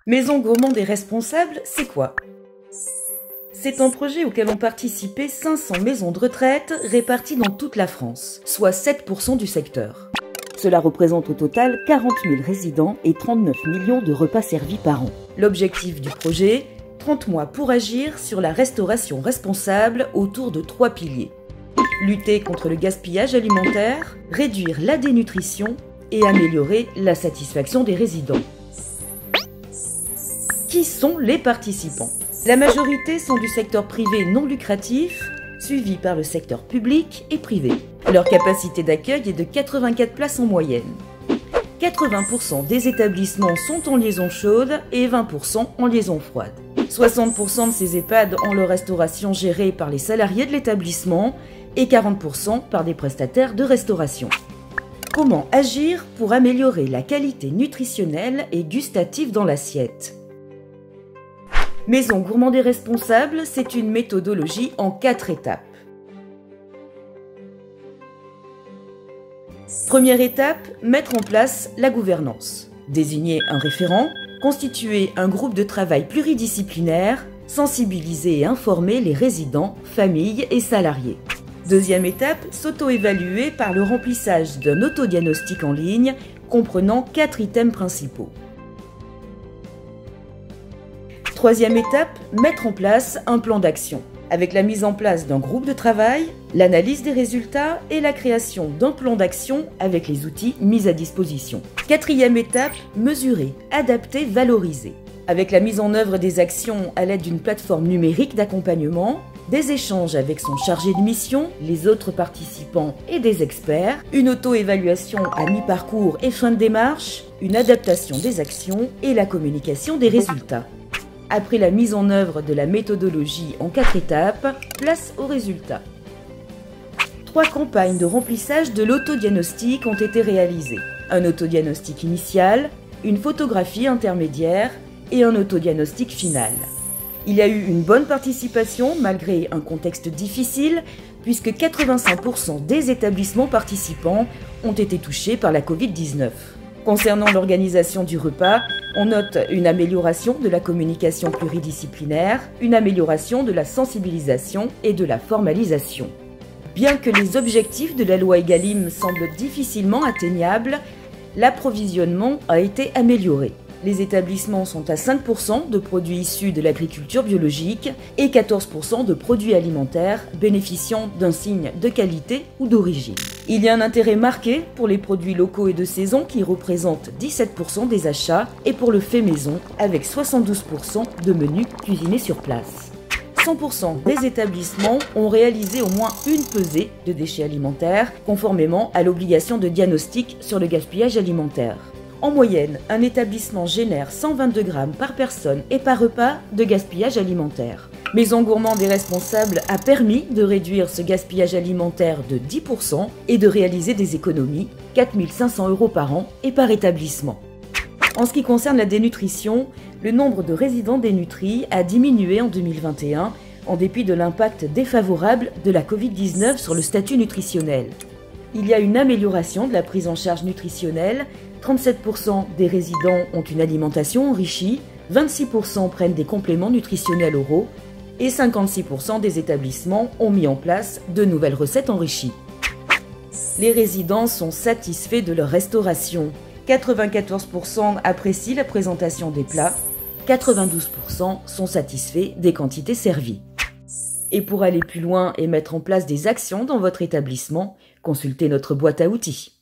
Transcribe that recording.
Maison gourmande et responsable, c'est quoi? C'est un projet auquel ont participé 500 maisons de retraite réparties dans toute la France, soit 7% du secteur. Cela représente au total 40 000 résidents et 39 millions de repas servis par an. L'objectif du projet, 30 mois pour agir sur la restauration responsable autour de 3 piliers. Lutter contre le gaspillage alimentaire, réduire la dénutrition et améliorer la satisfaction des résidents. Qui sont les participants? La majorité sont du secteur privé non lucratif, suivi par le secteur public et privé. Leur capacité d'accueil est de 84 places en moyenne. 80% des établissements sont en liaison chaude et 20% en liaison froide. 60% de ces EHPAD ont leur restauration gérée par les salariés de l'établissement et 40% par des prestataires de restauration. Comment agir pour améliorer la qualité nutritionnelle et gustative dans l'assiette? Maison gourmande et responsable, c'est une méthodologie en 4 étapes. Première étape, mettre en place la gouvernance. Désigner un référent, constituer un groupe de travail pluridisciplinaire, sensibiliser et informer les résidents, familles et salariés. Deuxième étape, s'auto-évaluer par le remplissage d'un autodiagnostic en ligne comprenant 4 items principaux. Troisième étape, mettre en place un plan d'action, avec la mise en place d'un groupe de travail, l'analyse des résultats et la création d'un plan d'action avec les outils mis à disposition. Quatrième étape, mesurer, adapter, valoriser, avec la mise en œuvre des actions à l'aide d'une plateforme numérique d'accompagnement, des échanges avec son chargé de mission, les autres participants et des experts, une auto-évaluation à mi-parcours et fin de démarche, une adaptation des actions et la communication des résultats. Après la mise en œuvre de la méthodologie en 4 étapes, place aux résultats. 3 campagnes de remplissage de l'autodiagnostic ont été réalisées. Un autodiagnostic initial, une photographie intermédiaire et un autodiagnostic final. Il y a eu une bonne participation malgré un contexte difficile puisque 85% des établissements participants ont été touchés par la Covid-19. Concernant l'organisation du repas, on note une amélioration de la communication pluridisciplinaire, une amélioration de la sensibilisation et de la formalisation. Bien que les objectifs de la loi Egalim semblent difficilement atteignables, l'approvisionnement a été amélioré. Les établissements sont à 5% de produits issus de l'agriculture biologique et 14% de produits alimentaires bénéficiant d'un signe de qualité ou d'origine. Il y a un intérêt marqué pour les produits locaux et de saison qui représentent 17% des achats et pour le fait maison avec 72% de menus cuisinés sur place. 100% des établissements ont réalisé au moins une pesée de déchets alimentaires conformément à l'obligation de diagnostic sur le gaspillage alimentaire. En moyenne, un établissement génère 122 grammes par personne et par repas de gaspillage alimentaire. Maison gourmande et responsable a permis de réduire ce gaspillage alimentaire de 10% et de réaliser des économies, 4 500 € par an et par établissement. En ce qui concerne la dénutrition, le nombre de résidents dénutris a diminué en 2021 en dépit de l'impact défavorable de la Covid-19 sur le statut nutritionnel. Il y a une amélioration de la prise en charge nutritionnelle, 37% des résidents ont une alimentation enrichie, 26% prennent des compléments nutritionnels oraux et 56% des établissements ont mis en place de nouvelles recettes enrichies. Les résidents sont satisfaits de leur restauration. 94% apprécient la présentation des plats, 92% sont satisfaits des quantités servies. Et pour aller plus loin et mettre en place des actions dans votre établissement, consultez notre boîte à outils.